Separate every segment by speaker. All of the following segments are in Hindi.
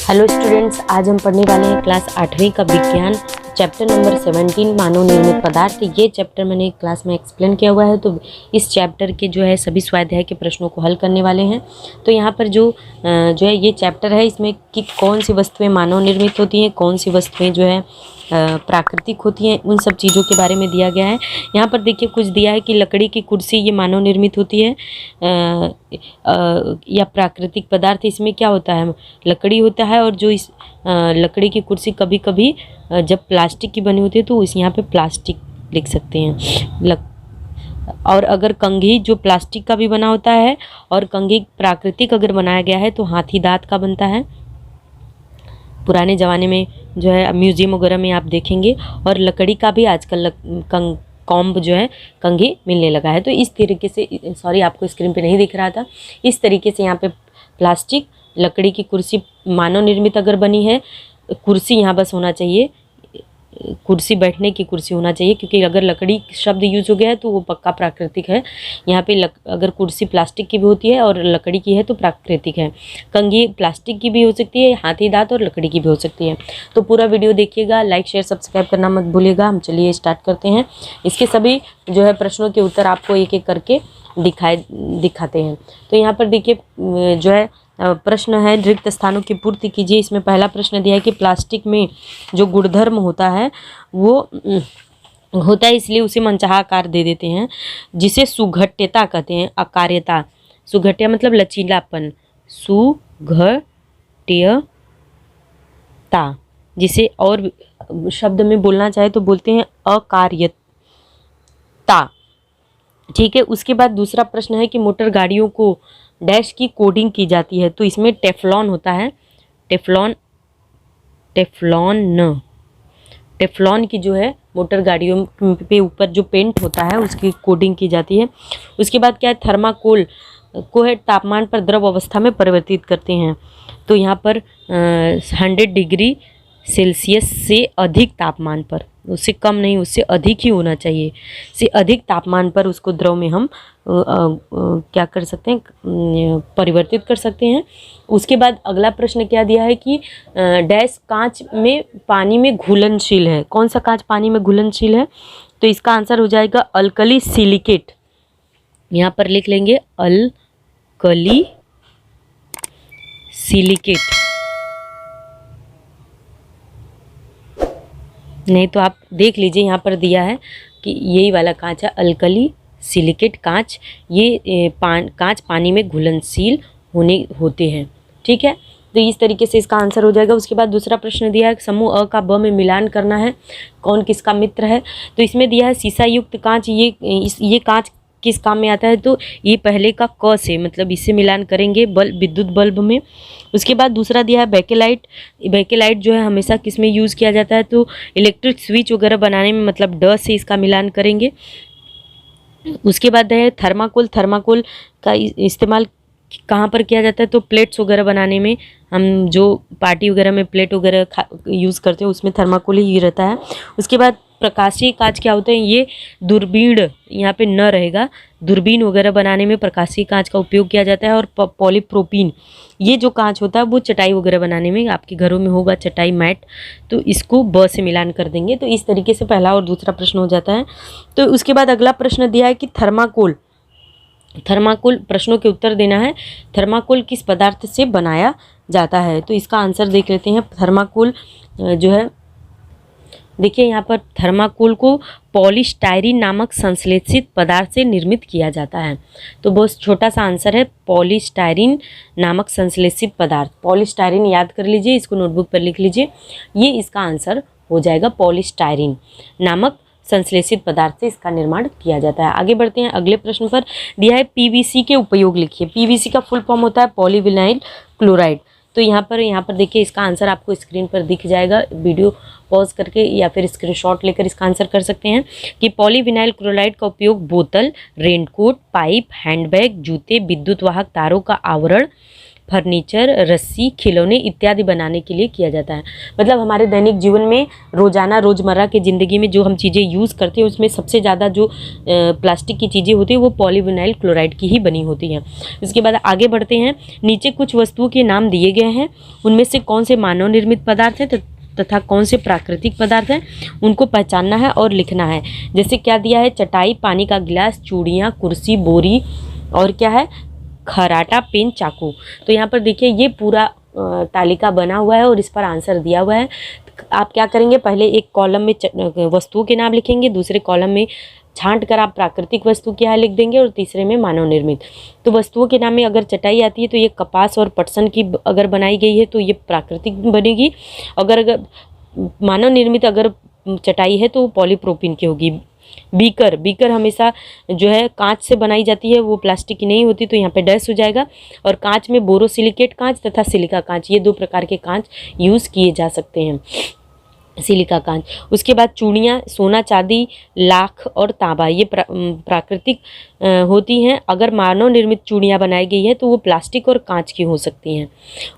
Speaker 1: हेलो स्टूडेंट्स, आज हम पढ़ने वाले हैं क्लास 8वीं का विज्ञान चैप्टर नंबर 17 मानव निर्मित पदार्थ। ये चैप्टर मैंने क्लास में एक्सप्लेन किया हुआ है। तो इस चैप्टर के जो है सभी स्वाध्याय के प्रश्नों को हल करने वाले हैं। तो यहाँ पर जो है ये चैप्टर है, इसमें कि कौन सी वस्तुएं मानव निर्मित होती हैं, कौन सी वस्तुएं जो है प्राकृतिक होती हैं, उन सब चीज़ों के बारे में दिया गया है। यहाँ पर देखिए कुछ दिया है कि लकड़ी की कुर्सी ये मानव निर्मित होती है या प्राकृतिक पदार्थ। इसमें क्या होता है, लकड़ी होता है, और जो इस लकड़ी की कुर्सी कभी कभी जब प्लास्टिक की बनी होती है तो इस यहाँ पे प्लास्टिक लिख सकते हैं। और अगर कंघी जो प्लास्टिक का भी बना होता है और कंघी प्राकृतिक अगर बनाया गया है तो हाथी दांत का बनता है। पुराने ज़माने में जो है म्यूज़ियम वगैरह में आप देखेंगे। और लकड़ी का भी आजकल कॉम्ब जो है कंघी मिलने लगा है। तो इस तरीके से, सॉरी आपको स्क्रीन पे नहीं दिख रहा था, इस तरीके से यहाँ पे प्लास्टिक, लकड़ी की कुर्सी मानव निर्मित अगर बनी है, कुर्सी यहाँ बस होना चाहिए, कुर्सी बैठने की कुर्सी होना चाहिए, क्योंकि अगर लकड़ी शब्द यूज हो गया है तो वो पक्का प्राकृतिक है। यहाँ पे अगर कुर्सी प्लास्टिक की भी होती है और लकड़ी की है तो प्राकृतिक है। कंघी प्लास्टिक की भी हो सकती है, हाथी दांत और लकड़ी की भी हो सकती है। तो पूरा वीडियो देखिएगा, लाइक शेयर सब्सक्राइब करना मत भूलिएगा। हम चलिए स्टार्ट करते हैं। इसके सभी जो है प्रश्नों के उत्तर आपको एक एक करके दिखाते हैं। तो यहाँ पर देखिए जो है प्रश्न है, रिक्त स्थानों की पूर्ति कीजिए। इसमें पहला प्रश्न दिया है कि प्लास्टिक में जो गुणधर्म होता है वो होता है, इसलिए उसे मनचाहा आकार दे देते हैं, जिसे सुघट्यता कहते हैं। अकार्यता, सुघट्य मतलब लचीलापन, सुघट्यता, जिसे और शब्द में बोलना चाहे तो बोलते हैं अकार्यता। ठीक है। उसके बाद दूसरा प्रश्न है कि मोटर गाड़ियों को डैश की कोडिंग की जाती है। तो इसमें टेफ्लॉन होता है, टेफ्लॉन की जो है मोटर गाड़ियों पे ऊपर जो पेंट होता है उसकी कोडिंग की जाती है। उसके बाद क्या है, थर्माकोल को है तापमान पर द्रव अवस्था में परिवर्तित करते हैं। तो यहाँ पर 100 डिग्री सेल्सियस से अधिक तापमान पर, उससे कम नहीं, उससे अधिक ही होना चाहिए, से अधिक तापमान पर उसको द्रव में हम क्या कर सकते हैं, परिवर्तित कर सकते हैं। उसके बाद अगला प्रश्न क्या दिया है कि डैश कांच में पानी में घुलनशील है। कौन सा कांच पानी में घुलनशील है? तो इसका आंसर हो जाएगा अल्कली सिलिकेट। यहाँ पर लिख लेंगे अल्कली सिलिकेट, नहीं तो आप देख लीजिए यहाँ पर दिया है कि यही वाला कांच है, अल्कली सिलिकेट कांच। ये कांच पानी में घुलनशील होते हैं। ठीक है, तो इस तरीके से इसका आंसर हो जाएगा। उसके बाद दूसरा प्रश्न दिया है समूह अ का ब में मिलान करना है, कौन किसका मित्र है। तो इसमें दिया है शीशा युक्त कांच, ये कांच किस काम में आता है? तो ये पहले का क से, मतलब इससे मिलान करेंगे विद्युत बल्ब में। उसके बाद दूसरा दिया है बैकेलाइट जो है हमेशा किस में यूज़ किया जाता है? तो इलेक्ट्रिक स्विच वगैरह बनाने में, मतलब ड से इसका मिलान करेंगे। उसके बाद है थर्माकोल का इस्तेमाल कहाँ पर किया जाता है? तो प्लेट्स वगैरह बनाने में, हम जो पार्टी वगैरह में प्लेट वगैरह यूज़ करते हैं उसमें थर्माकोल ही रहता है। उसके बाद प्रकाशीय कांच क्या होते हैं? ये दूरबीन, यहाँ पे न रहेगा, दूरबीन वगैरह बनाने में प्रकाशीय कांच का उपयोग किया जाता है। और पॉलीप्रोपीन, ये जो कांच होता है वो चटाई वगैरह बनाने में, आपके घरों में होगा चटाई मैट, तो इसको ब से मिलान कर देंगे। तो इस तरीके से पहला और दूसरा प्रश्न हो जाता है। तो उसके बाद अगला प्रश्न दिया है कि थर्माकोल प्रश्नों के उत्तर देना है। थर्माकोल किस पदार्थ से बनाया जाता है? तो इसका आंसर देख लेते हैं। थर्माकोल जो है, देखिए यहाँ पर थर्माकोल को पॉलीस्टायरीन नामक संश्लेषित पदार्थ से निर्मित किया जाता है। तो बहुत छोटा सा आंसर है, पॉलीस्टायरीन नामक संश्लेषित पदार्थ। पॉलीस्टायरीन याद कर लीजिए, इसको नोटबुक पर लिख लीजिए, ये इसका आंसर हो जाएगा। पॉलीस्टायरीन नामक संश्लेषित पदार्थ से इसका निर्माण किया जाता है। आगे बढ़ते हैं अगले प्रश्न पर। दिया है पीवीसी के उपयोग लिखिए। पीवीसी का फुल फॉर्म होता है पॉलीविनाइल क्लोराइड। तो यहाँ पर देखिए इसका आंसर आपको स्क्रीन पर दिख जाएगा, वीडियो पॉज करके या फिर स्क्रीनशॉट लेकर इसका आंसर कर सकते हैं कि पॉलीविनाइल क्लोराइड का उपयोग बोतल, रेनकोट, पाइप, हैंडबैग, जूते, विद्युत वाहक तारों का आवरण, फर्नीचर, रस्सी, खिलौने इत्यादि बनाने के लिए किया जाता है। मतलब हमारे दैनिक जीवन में रोजाना रोजमर्रा की ज़िंदगी में जो हम चीज़ें यूज़ करते हैं उसमें सबसे ज़्यादा जो प्लास्टिक की चीज़ें होती है वो पॉलीविनाइल क्लोराइड की ही बनी होती हैं। इसके बाद आगे बढ़ते हैं। नीचे कुछ वस्तुओं के नाम दिए गए हैं, उनमें से कौन से मानव निर्मित पदार्थ हैं तथा कौन से प्राकृतिक पदार्थ हैं, उनको पहचानना है और लिखना है। जैसे क्या दिया है, चटाई, पानी का गिलास, चूड़ियाँ, कुर्सी, बोरी और क्या है, खराटा, पेन, चाकू। तो यहाँ पर देखिए ये पूरा तालिका बना हुआ है और इस पर आंसर दिया हुआ है। आप क्या करेंगे, पहले एक कॉलम में वस्तुओं के नाम लिखेंगे, दूसरे कॉलम में छांट कर आप प्राकृतिक वस्तु क्या है लिख देंगे और तीसरे में मानव निर्मित। तो वस्तुओं के नाम में अगर चटाई आती है तो ये कपास और पटसन की अगर बनाई गई है तो ये प्राकृतिक बनेगी। अगर मानव निर्मित अगर चटाई है तो वो पॉलीप्रोपिन की होगी। बीकर हमेशा जो है कांच से बनाई जाती है, वो प्लास्टिक की नहीं होती, तो यहाँ पे डैश हो जाएगा। और कांच में बोरोसिलिकेट कांच तथा सिलिका कांच, ये 2 प्रकार के कांच यूज़ किए जा सकते हैं, सिलिका कांच। उसके बाद चूड़ियाँ, सोना, चांदी, लाख और तांबा, ये प्राकृतिक होती हैं। अगर मानव निर्मित चूड़ियाँ बनाई गई है तो वो प्लास्टिक और कांच की हो सकती हैं।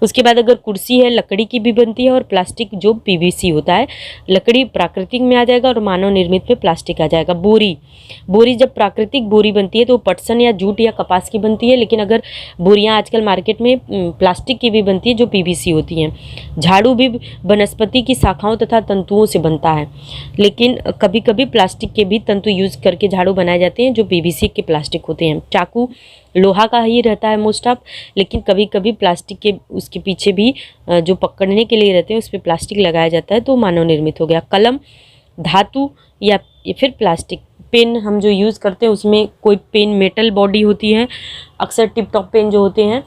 Speaker 1: उसके बाद अगर कुर्सी है, लकड़ी की भी बनती है और प्लास्टिक जो पीवीसी होता है, लकड़ी प्राकृतिक में आ जाएगा और मानव निर्मित में प्लास्टिक आ जाएगा। बोरी जब प्राकृतिक बोरी बनती है तो पटसन या जूट या कपास की बनती है, लेकिन अगर बोरियां आजकल मार्केट में प्लास्टिक की भी बनती है जो पीवीसी होती हैं। झाड़ू भी वनस्पति की शाखाओं तथा तंतुओं से बनता है, लेकिन कभी कभी प्लास्टिक के भी तंतु यूज करके झाड़ू बनाए जाते हैं जो पीवीसी के प्लास्टिक होते हैं। चाकू लोहा का ही रहता है मोस्ट ऑफ, लेकिन कभी कभी प्लास्टिक के उसके पीछे भी जो पकड़ने के लिए रहते हैं उस पर प्लास्टिक लगाया जाता है, तो मानव निर्मित हो गया। कलम धातु या फिर प्लास्टिक। पेन हम जो यूज़ करते हैं उसमें कोई पेन मेटल बॉडी होती है, अक्सर टिप टॉप पेन जो होते हैं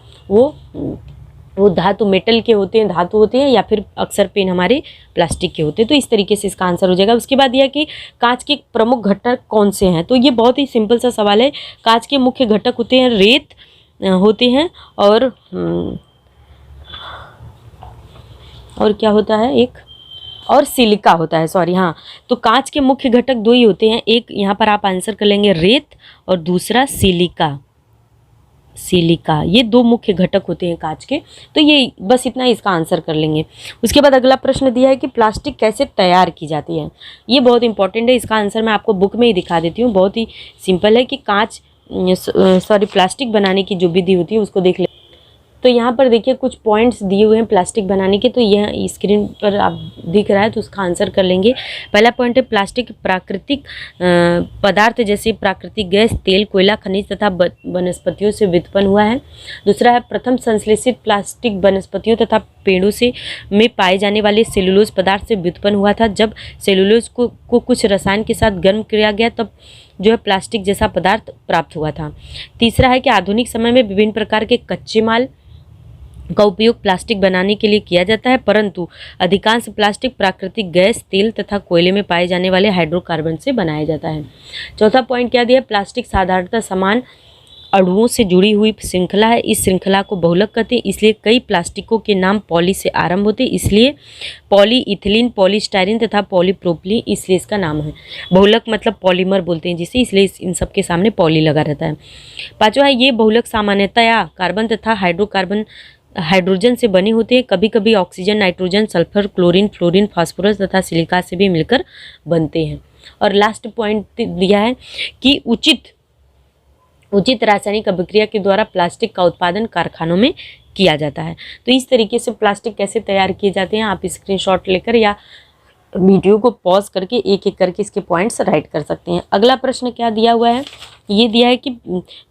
Speaker 1: वो धातु मेटल के होते हैं, धातु होते हैं, या फिर अक्सर पेन हमारे प्लास्टिक के होते हैं। तो इस तरीके से इसका आंसर हो जाएगा। उसके बाद यह कि कांच के प्रमुख घटक कौन से हैं, तो ये बहुत ही सिंपल सा सवाल है। कांच के मुख्य घटक होते हैं रेत होते हैं और क्या होता है, एक और सिलिका होता है, सॉरी हाँ। तो कांच के मुख्य घटक 2 ही होते हैं, एक यहाँ पर आप आंसर कर लेंगे रेत और दूसरा सिलिका। ये 2 मुख्य घटक होते हैं कांच के, तो ये बस इतना इसका आंसर कर लेंगे। उसके बाद अगला प्रश्न दिया है कि प्लास्टिक कैसे तैयार की जाती है। ये बहुत इंपॉर्टेंट है, इसका आंसर मैं आपको बुक में ही दिखा देती हूँ। बहुत ही सिंपल है कि प्लास्टिक बनाने की जो विधि होती है उसको देख ले। तो यहाँ पर देखिए कुछ पॉइंट्स दिए हुए हैं प्लास्टिक बनाने के, तो यह स्क्रीन पर आप दिख रहा है, तो उसका आंसर कर लेंगे। पहला पॉइंट है प्लास्टिक प्राकृतिक पदार्थ जैसे प्राकृतिक गैस, तेल, कोयला, खनिज तथा वनस्पतियों से व्युत्पन्न हुआ है। दूसरा है प्रथम संश्लेषित प्लास्टिक वनस्पतियों तथा पेड़ों से में पाए जाने वाले सेलुलोज पदार्थ से व्युत्पन्न हुआ था। जब सेलुलोज को कुछ रसायन के साथ गर्म किया गया तब जो है प्लास्टिक जैसा पदार्थ प्राप्त हुआ था। तीसरा है कि आधुनिक समय में विभिन्न प्रकार के कच्चे माल का उपयोग प्लास्टिक बनाने के लिए किया जाता है, परंतु अधिकांश प्लास्टिक प्राकृतिक गैस, तेल तथा कोयले में पाए जाने वाले हाइड्रोकार्बन से बनाया जाता है। चौथा पॉइंट क्या दिया, प्लास्टिक साधारणतः समान अणुओं से जुड़ी हुई श्रृंखला है। इस श्रृंखला को बहुलक कहते हैं, इसलिए कई प्लास्टिकों के नाम पॉली से आरंभ होते हैं, इसलिए पॉलीइथिलीन, पॉलीस्टाइरीन तथा पॉलीप्रोपिलीन इसलिए इसका नाम है। बहुलक मतलब पॉलीमर बोलते हैं जिसे, इसलिए इन सब के सामने पॉली लगा रहता है। पांचवा है ये बहुलक सामान्यतया कार्बन तथा हाइड्रोजन से बने होते हैं, कभी कभी oxygen, nitrogen, sulphur, chlorine, fluorine, phosphorus तथा सिलिका से भी मिलकर बनते हैं। और लास्ट पॉइंट दिया है कि उचित रासायनिक अभिक्रिया के द्वारा प्लास्टिक का उत्पादन कारखानों में किया जाता है। तो इस तरीके से प्लास्टिक कैसे तैयार किए जाते हैं आप स्क्रीनशॉट लेकर या वीडियो को पॉज करके एक एक करके इसके पॉइंट्स राइट कर सकते हैं। अगला प्रश्न क्या दिया हुआ है, ये दिया है कि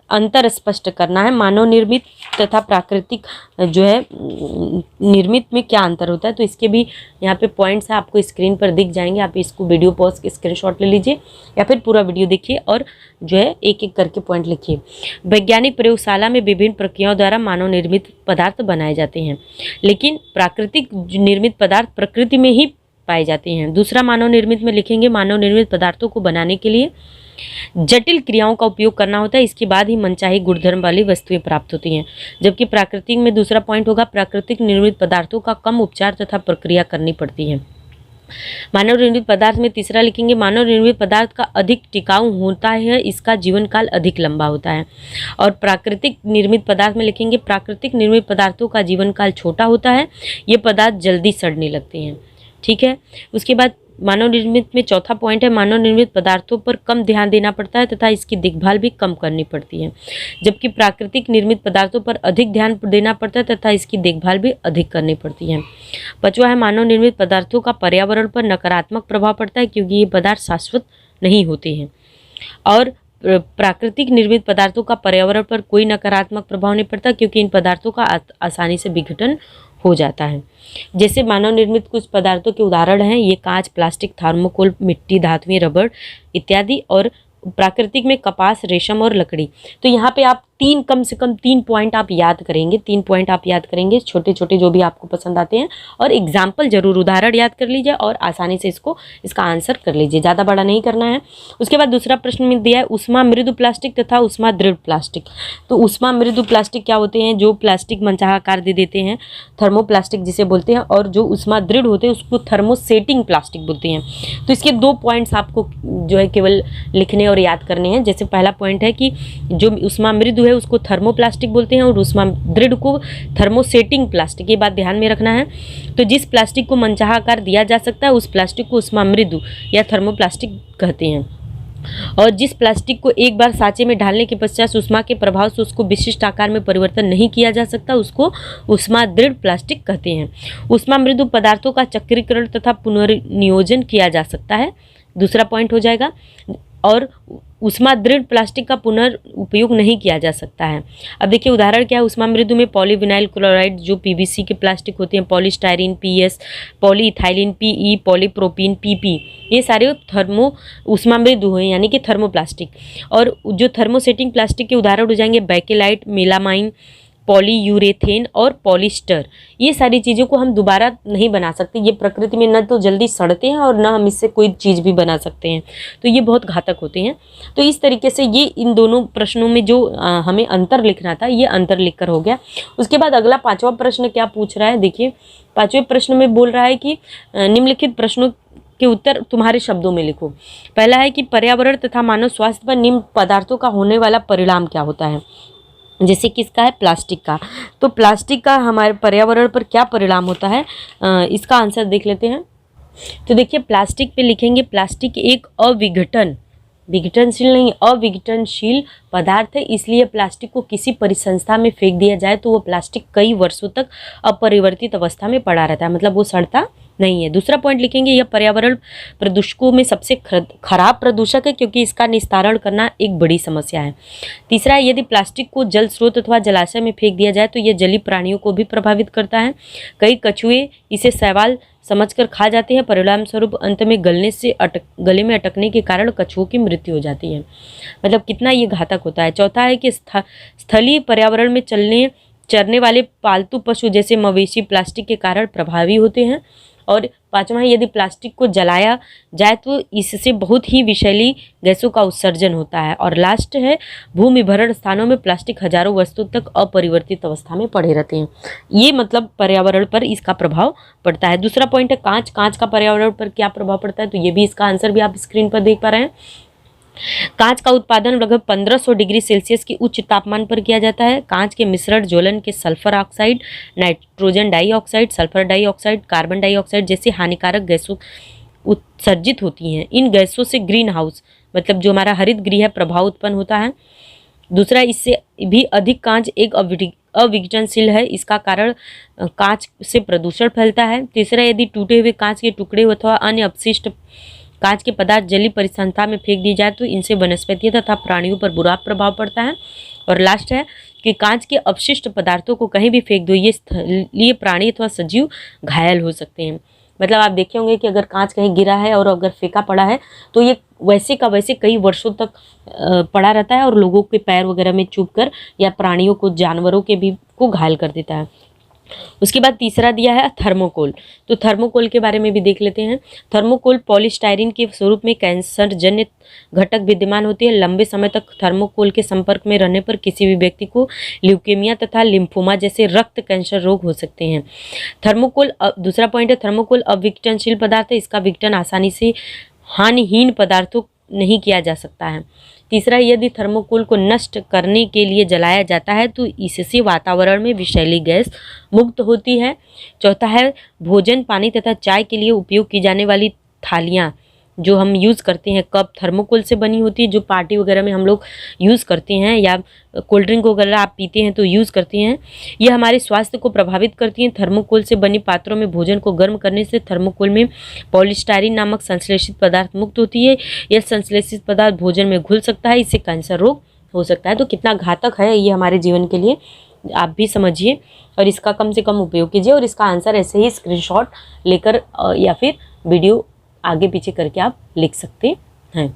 Speaker 1: अंतर स्पष्ट करना है, मानव निर्मित तथा प्राकृतिक जो है निर्मित में क्या अंतर होता है। तो इसके भी यहाँ पे पॉइंट्स है, आपको स्क्रीन पर दिख जाएंगे, आप इसको वीडियो पॉज के स्क्रीनशॉट ले लीजिए या फिर पूरा वीडियो देखिए और जो है एक एक करके पॉइंट लिखिए। वैज्ञानिक प्रयोगशाला में विभिन्न प्रक्रियाओं द्वारा मानव निर्मित पदार्थ बनाए जाते हैं, लेकिन प्राकृतिक निर्मित पदार्थ प्रकृति में ही पाए जाते हैं। दूसरा मानव निर्मित में लिखेंगे, मानव निर्मित पदार्थों को बनाने के लिए जटिल क्रियाओं का उपयोग करना होता है, इसके बाद ही मनचाही गुणधर्म वाली वस्तुएं प्राप्त होती हैं। जबकि प्राकृतिक में दूसरा पॉइंट होगा, प्राकृतिक निर्मित पदार्थों का कम उपचार तथा प्रक्रिया करनी पड़ती है। मानव निर्मित पदार्थ में तीसरा लिखेंगे, मानव निर्मित पदार्थ का अधिक टिकाऊ होता है, इसका जीवन काल अधिक लंबा होता है। और प्राकृतिक निर्मित पदार्थ में लिखेंगे, प्राकृतिक निर्मित पदार्थों का जीवन काल छोटा होता है, ये पदार्थ जल्दी सड़ने लगते हैं। ठीक है। उसके बाद मानव निर्मित में चौथा पॉइंट है, मानव निर्मित पदार्थों पर कम ध्यान देना पड़ता है तथा इसकी देखभाल भी कम करनी पड़ती है, जबकि प्राकृतिक निर्मित पदार्थों पर अधिक ध्यान देना पड़ता है तथा इसकी देखभाल भी अधिक करनी पड़ती है। पांचवा है, मानव निर्मित पदार्थों का पर्यावरण पर नकारात्मक प्रभाव पड़ता है क्योंकि ये पदार्थ शाश्वत नहीं होते हैं। और प्राकृतिक निर्मित पदार्थों का पर्यावरण पर कोई नकारात्मक प्रभाव नहीं पड़ता क्योंकि इन पदार्थों का आसानी से विघटन हो जाता है। जैसे मानव निर्मित कुछ पदार्थों के उदाहरण हैं, ये कांच, प्लास्टिक, थर्मोकोल, मिट्टी, धातुएं, रबड़ इत्यादि, और प्राकृतिक में कपास, रेशम और लकड़ी। तो यहाँ पे आप कम से कम 3 पॉइंट आप याद करेंगे, 3 पॉइंट आप याद करेंगे, छोटे छोटे जो भी आपको पसंद आते हैं, और एग्जाम्पल जरूर, उदाहरण याद कर लीजिए और आसानी से इसका आंसर कर लीजिए, ज़्यादा बड़ा नहीं करना है। उसके बाद दूसरा प्रश्न में दिया है उष्मा मृदु प्लास्टिक तथा उष्मा दृढ़ प्लास्टिक। तो उष्मा मृदु प्लास्टिक क्या होते हैं, जो प्लास्टिक मनचाहा आकार दे देते हैं, थर्मोप्लास्टिक जिसे बोलते हैं, और जो उष्मा दृढ़ होते हैं उसको थर्मोसेटिंग प्लास्टिक बोलते हैं। तो इसके 2 पॉइंट्स आपको जो है केवल लिखने और याद करने हैं। जैसे पहला पॉइंट है कि जो उष्मा मृदु है उसको थर्मोप्लास्टिक बोलते हैं और उष्मा दृढ़ को थर्मोसेटिंग प्लास्टिक, ये बात ध्यान में रखना है। तो जिस प्लास्टिक को मनचाहा आकार दिया जा सकता है उस प्लास्टिक को उष्मा मृदु या थर्मोप्लास्टिक कहते हैं, और जिस प्लास्टिक को एक बार सांचे में डालने के पश्चात उष्मा के प्रभाव से उसको विशिष्ट आकार में परिवर्तन नहीं किया जा सकता उसको उष्मा दृढ़ प्लास्टिक कहते हैं। उष्मा मृदु पदार्थों का चक्रीकरण तथा पुनर्नियोजन किया जा सकता है, दूसरा पॉइंट हो जाएगा। और उष्मा दृढ़ प्लास्टिक का पुनर्उपयोग नहीं किया जा सकता है। अब देखिए उदाहरण क्या है, उष्मा मृदु में पॉलीविनाइल क्लोराइड जो पीवीसी के प्लास्टिक होते हैं, polystyrene PS, polyethylene PE, polypropene PP, ये सारे उष्मा मृदु हैं यानी कि थर्मोप्लास्टिक। और जो थर्मोसेटिंग प्लास्टिक के उदाहरण हो जाएंगे बेकेलाइट, मेलामाइन, पॉलीयूरेथेन और पॉलिस्टर। ये सारी चीज़ों को हम दोबारा नहीं बना सकते, ये प्रकृति में न तो जल्दी सड़ते हैं और न हम इससे कोई चीज़ भी बना सकते हैं, तो ये बहुत घातक होते हैं। तो इस तरीके से ये इन दोनों प्रश्नों में जो हमें अंतर लिखना था ये अंतर लिखकर हो गया। उसके बाद अगला 5वां प्रश्न क्या पूछ रहा है, देखिए 5वें प्रश्न में बोल रहा है कि निम्नलिखित प्रश्नों के उत्तर तुम्हारे शब्दों में लिखो। पहला है कि पर्यावरण तथा मानव स्वास्थ्य पर निम्न पदार्थों का होने वाला परिणाम क्या होता है। जैसे किसका है, प्लास्टिक का। तो प्लास्टिक का हमारे पर्यावरण पर क्या परिणाम होता है, इसका आंसर देख लेते हैं। तो देखिए प्लास्टिक पे लिखेंगे, प्लास्टिक एक विघटनशील नहीं, अविघटनशील पदार्थ है, इसलिए प्लास्टिक को किसी परिसंस्था में फेंक दिया जाए तो वो प्लास्टिक कई वर्षों तक अपरिवर्तित अवस्था में पड़ा रहता है, मतलब वो सड़ता नहीं है। दूसरा पॉइंट लिखेंगे, यह पर्यावरण प्रदूषकों में सबसे खराब प्रदूषक है क्योंकि इसका निस्तारण करना एक बड़ी समस्या है। तीसरा है, यदि प्लास्टिक को जल स्रोत अथवा जलाशय में फेंक दिया जाए तो यह जलीय प्राणियों को भी प्रभावित करता है। कई कछुए इसे शैवाल समझकर खा जाते हैं, परिणाम स्वरूप अंत में गले में अटकने के कारण कछुओं की मृत्यु हो जाती है। मतलब कितना ये घातक होता है। चौथा है कि स्थलीय पर्यावरण में चरने वाले पालतू पशु जैसे मवेशी प्लास्टिक के कारण प्रभावी होते हैं। और पांचवा है, यदि प्लास्टिक को जलाया जाए तो इससे बहुत ही विषैली गैसों का उत्सर्जन होता है। और लास्ट है, भूमि भरण स्थानों में प्लास्टिक हजारों वर्षों तक अपरिवर्तित अवस्था में पड़े रहते हैं। ये मतलब पर्यावरण पर इसका प्रभाव पड़ता है। दूसरा पॉइंट है कांच का पर्यावरण पर क्या प्रभाव पड़ता है, तो ये भी इसका आंसर भी आप स्क्रीन पर देख पा रहे हैं। कांच का उत्पादन लगभग 1500 डिग्री सेल्सियस की उच्च तापमान पर किया जाता है। कांच के मिश्रण ज्वलन के sulphur oxide, nitrogen dioxide, sulphur dioxide, carbon dioxide जैसी हानिकारक गैसों उत्सर्जित होती हैं। इन गैसों से ग्रीन हाउस मतलब जो हमारा हरित गृह प्रभाव उत्पन्न होता है। दूसरा, इससे भी अधिक कांच एक अविघटनशील है, इसका कारण कांच से प्रदूषण फैलता है। तीसरा, यदि टूटे हुए कांच के टुकड़े अथवा अन्य अपशिष्ट कांच के पदार्थ जलीय परिसंस्था में फेंक दी जाए तो इनसे वनस्पतियों तथा प्राणियों पर बुरा प्रभाव पड़ता है। और लास्ट है कि कांच के अपशिष्ट पदार्थों को कहीं भी फेंक दो, ये स्थलीय प्राणी अथवा सजीव घायल हो सकते हैं। मतलब आप देखे होंगे कि अगर कांच कहीं गिरा है और अगर फेंका पड़ा है तो ये वैसे का वैसे कई वर्षों तक पड़ा रहता है और लोगों के पैर वगैरह में चुभ कर या प्राणियों को, जानवरों के भी को घायल कर देता है। उसके बाद तीसरा दिया है थर्मोकोल। तो थर्मोकोल के बारे में भी देख लेते हैं। थर्मोकोल पॉलीस्टायरीन के स्वरूप में कैंसरजन्य घटक विद्यमान होती है। लंबे समय तक थर्मोकोल के संपर्क में रहने पर किसी भी व्यक्ति को ल्यूकेमिया तथा लिम्फोमा जैसे रक्त कैंसर रोग हो सकते हैं। थर्मोकोल दूसरा पॉइंट है, थर्मोकोल अविघटनशील पदार्थ है। इसका विघटन आसानी से हानिहीन पदार्थों नहीं किया जा सकता है। तीसरा, यदि थर्मोकोल को नष्ट करने के लिए जलाया जाता है तो इससे वातावरण में विषैली गैस मुक्त होती है। चौथा है, भोजन, पानी तथा चाय के लिए उपयोग की जाने वाली थालियाँ जो हम यूज़ करते हैं, कप थर्मोकोल से बनी होती है। जो पार्टी वगैरह में हम लोग यूज़ करते हैं या कोल्ड ड्रिंक वगैरह आप पीते हैं तो यूज़ करते हैं, यह हमारे स्वास्थ्य को प्रभावित करती हैं। थर्मोकोल से बनी पात्रों में भोजन को गर्म करने से थर्मोकोल में पॉलीस्टायरीन नामक संश्लेषित पदार्थ मुक्त होती है। यह संश्लेषित पदार्थ भोजन में घुल सकता है, इससे कैंसर रोग हो सकता है। तो कितना घातक है ये हमारे जीवन के लिए, आप भी समझिए और इसका कम से कम उपयोग कीजिए। और इसका आंसर ऐसे ही स्क्रीनशॉट लेकर या फिर वीडियो आगे पीछे करके आप लिख सकते हैं।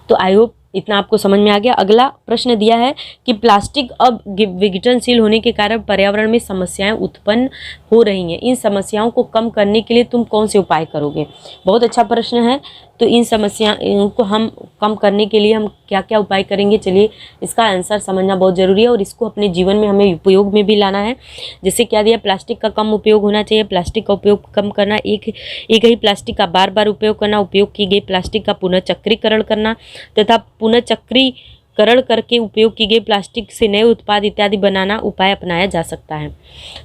Speaker 1: तो आई होप इतना आपको समझ में आ गया। अगला प्रश्न दिया है कि प्लास्टिक अब विघटनशील होने के कारण पर्यावरण में समस्याएं उत्पन्न हो रही हैं। इन समस्याओं को कम करने के लिए तुम कौन से उपाय करोगे? बहुत अच्छा प्रश्न है। तो इन समस्याओं को हम कम करने के लिए हम क्या क्या उपाय करेंगे, चलिए इसका आंसर समझना बहुत ज़रूरी है और इसको अपने जीवन में हमें उपयोग में भी लाना है। जैसे क्या दिया, प्लास्टिक का कम उपयोग होना चाहिए, प्लास्टिक का उपयोग कम करना, एक ही प्लास्टिक का बार बार उपयोग करना, उपयोग की गई प्लास्टिक का पुनःचक्रीकरण करना तथा पुनःचक्रीकरण करके उपयोग की गई प्लास्टिक से नए उत्पाद इत्यादि बनाना उपाय अपनाया जा सकता है।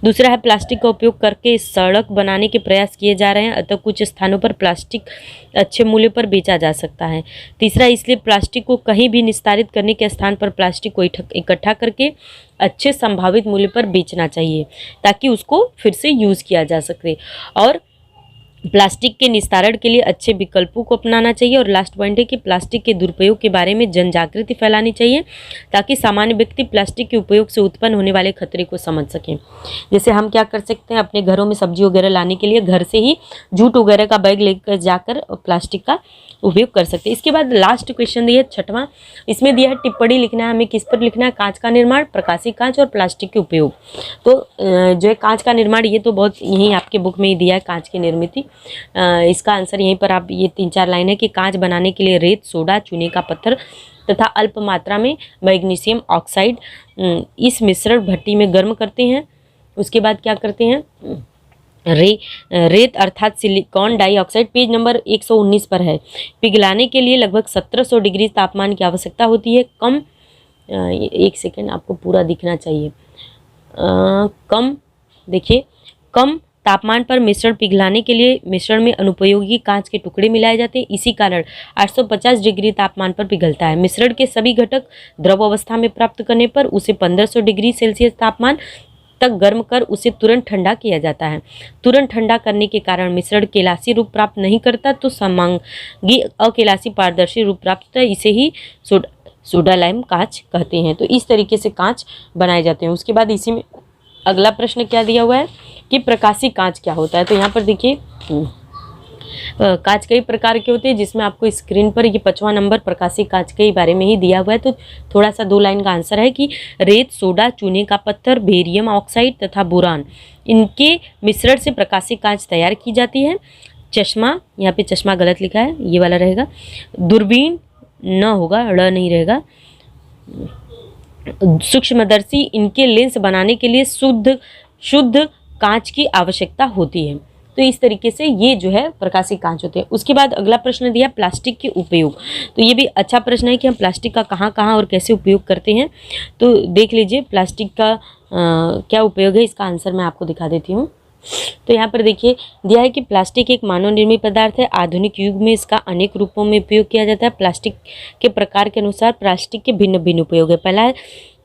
Speaker 1: दूसरा है, प्लास्टिक का उपयोग करके सड़क बनाने के प्रयास किए जा रहे हैं, अतः कुछ स्थानों पर प्लास्टिक अच्छे मूल्य पर बेचा जा सकता है। तीसरा, इसलिए प्लास्टिक को कहीं भी निस्तारित करने के स्थान पर प्लास्टिक को इकट्ठा करके अच्छे संभावित मूल्य पर बेचना चाहिए ताकि उसको फिर से यूज़ किया जा सके। और प्लास्टिक के निस्तारण के लिए अच्छे विकल्पों को अपनाना चाहिए। और लास्ट पॉइंट है कि प्लास्टिक के दुरुपयोग के बारे में जन जागृति फैलानी चाहिए ताकि सामान्य व्यक्ति प्लास्टिक के उपयोग से उत्पन्न होने वाले खतरे को समझ सकें। जैसे हम क्या कर सकते हैं, अपने घरों में सब्जी वगैरह लाने के लिए घर से ही जूट वगैरह का बैग लेकर जाकर प्लास्टिक का उपयोग कर सकते हैं। इसके बाद लास्ट क्वेश्चन दिया 6वां, इसमें दिया है टिप्पणी लिखना है, हमें किस पर लिखना है? कांच का निर्माण, प्रकाशीय कांच और प्लास्टिक के उपयोग। तो जो है कांच का निर्माण, ये तो बहुत यहीं आपके बुक में ही दिया है, कांच की निर्मित। इसका आंसर यहीं पर आप ये 3-4 लाइन है कि कांच बनाने के लिए रेत, सोडा, चूने का पत्थर तथा अल्प मात्रा में मैग्नीशियम ऑक्साइड इस मिश्रण भट्टी में गर्म करते हैं। उसके बाद क्या करते हैं, रेत अर्थात सिलिकॉन डाइऑक्साइड पेज नंबर 119 पर है। पिघलाने के लिए लगभग 1700 डिग्री तापमान की आवश्यकता होती है। कम एक सेकेंड, आपको पूरा दिखना चाहिए। कम तापमान पर मिश्रण पिघलाने के लिए मिश्रण में अनुपयोगी कांच के टुकड़े मिलाए जाते हैं। इसी कारण 850 डिग्री तापमान पर पिघलता है। मिश्रण के सभी घटक द्रव अवस्था में प्राप्त करने पर उसे 1500 डिग्री सेल्सियस तापमान तक गर्म कर उसे तुरंत ठंडा किया जाता है। तुरंत ठंडा करने के कारण मिश्रण केलासी रूप प्राप्त नहीं करता तो समांगी अकेलासी पारदर्शी रूप प्राप्त होता है। इसे ही सोडा लाइम कांच कहते हैं। तो इस तरीके से कांच बनाए जाते हैं। उसके बाद इसी में अगला प्रश्न क्या दिया हुआ है कि प्रकाशीय कांच क्या होता है। तो यहाँ पर देखिए कांच कई प्रकार के होते हैं, जिसमें आपको स्क्रीन पर ये 5वां नंबर प्रकाशीय कांच के बारे में ही दिया हुआ है। तो थोड़ा सा 2 लाइन का आंसर है कि रेत, सोडा, चूने का पत्थर, बेरियम ऑक्साइड तथा बोरान, इनके मिश्रण से प्रकाशीय कांच तैयार की जाती है। चश्मा, यहाँ पे चश्मा गलत लिखा है, ये वाला रहेगा। दूरबीन न होगा, ड़ नहीं रहेगा। सूक्ष्मदर्शी, इनके लेंस बनाने के लिए शुद्ध कांच की आवश्यकता होती है। तो इस तरीके से ये जो है प्रकाशीय कांच होते हैं। उसके बाद अगला प्रश्न दिया प्लास्टिक के उपयोग। तो ये भी अच्छा प्रश्न है कि हम प्लास्टिक का कहाँ और कैसे उपयोग करते हैं। तो देख लीजिए प्लास्टिक का क्या उपयोग है, इसका आंसर मैं आपको दिखा देती हूँ। तो यहाँ पर देखिए दिया है कि प्लास्टिक एक मानव निर्मित पदार्थ है। आधुनिक युग में इसका अनेक रूपों में उपयोग किया जाता है। प्लास्टिक के प्रकार के अनुसार प्लास्टिक के भिन्न भिन्न उपयोग है। पहला है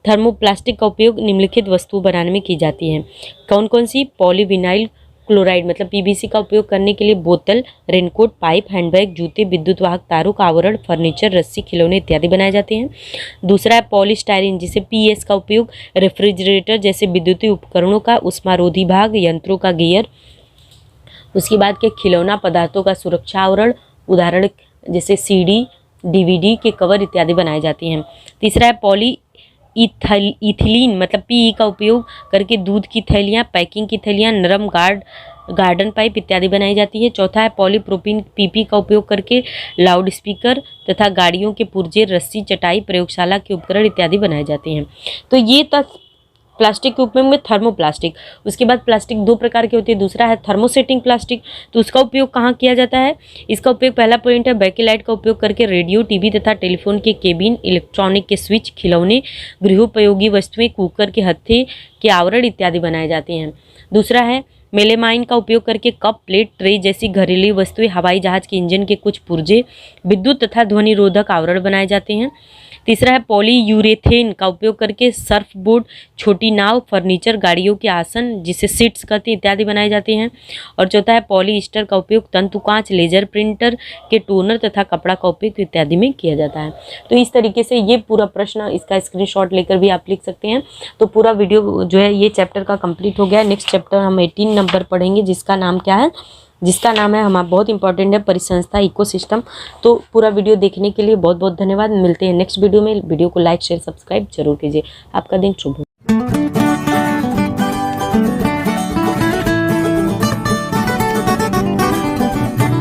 Speaker 1: थर्मोप्लास्टिक का उपयोग निम्नलिखित वस्तु बनाने में की जाती है। कौन कौन सी? पॉलीविनाइल क्लोराइड मतलब पीवीसी का उपयोग करने के लिए बोतल, रेनकोट, पाइप, हैंडबैग, जूते, विद्युत वाहक तारों का आवरण, फर्नीचर, रस्सी, खिलौने इत्यादि बनाए जाते हैं। दूसरा है पॉलीस्टायरीन, जिसे पीएस का उपयोग रेफ्रिजरेटर जैसे विद्युतीय उपकरणों का उष्मारोधी भाग, यंत्रों का गियर। उसके बाद के खिलौना पदार्थों का सुरक्षा आवरण, उदाहरण जैसे सीडी, डीवीडी के कवर इत्यादि बनाए जाते हैं। तीसरा है पॉली इथिलीन मतलब PE का उपयोग करके दूध की थैलियाँ, पैकिंग की थैलियाँ, नरम गार्डन पाइप इत्यादि बनाई जाती है। चौथा है पॉलीप्रोपीन PP का उपयोग करके लाउड स्पीकर तथा गाड़ियों के पुर्जे, रस्सी, चटाई, प्रयोगशाला के उपकरण इत्यादि बनाए जाते हैं। तो ये तक प्लास्टिक के उपयोग में थर्मोप्लास्टिक। उसके बाद प्लास्टिक दो प्रकार के होते हैं। दूसरा है थर्मोसेटिंग प्लास्टिक। तो उसका उपयोग कहाँ किया जाता है? इसका उपयोग, पहला पॉइंट है, बैकेलाइट का उपयोग करके रेडियो, टीवी तथा टेलीफोन के केबिन, इलेक्ट्रॉनिक के स्विच, खिलौने, गृहोपयोगी वस्तुएं, कुकर के हत्थे के आवरण इत्यादि बनाए जाते हैं। दूसरा है मेलेमाइन का उपयोग करके कप, प्लेट, ट्रे जैसी घरेलू वस्तुएं, हवाई जहाज के इंजन के कुछ पुर्जे, विद्युत तथा ध्वनि रोधक आवरण बनाए जाते हैं। तीसरा है पॉलीयूरेथेन का उपयोग करके सर्फ बोर्ड, छोटी नाव, फर्नीचर, गाड़ियों के आसन जिसे सीट्स कहते हैं इत्यादि बनाए जाते हैं। और चौथा है पॉलीस्टर का उपयोग तंतु कांच, लेजर प्रिंटर के टोनर तथा कपड़ा का उपयोग इत्यादि में किया जाता है। तो इस तरीके से ये पूरा प्रश्न, इसका स्क्रीनशॉट लेकर भी आप लिख सकते हैं। तो पूरा वीडियो जो है ये चैप्टर का कंप्लीट हो गया। नेक्स्ट चैप्टर हम 18 नंबर पढ़ेंगे, जिसका नाम क्या है? जिसका नाम है, हमारा बहुत इंपॉर्टेंट है, परिसंस्था इकोसिस्टम। तो पूरा वीडियो देखने के लिए बहुत बहुत धन्यवाद। मिलते हैं नेक्स्ट वीडियो में। वीडियो को लाइक, शेयर, सब्सक्राइब जरूर कीजिए। आपका दिन शुभ हो।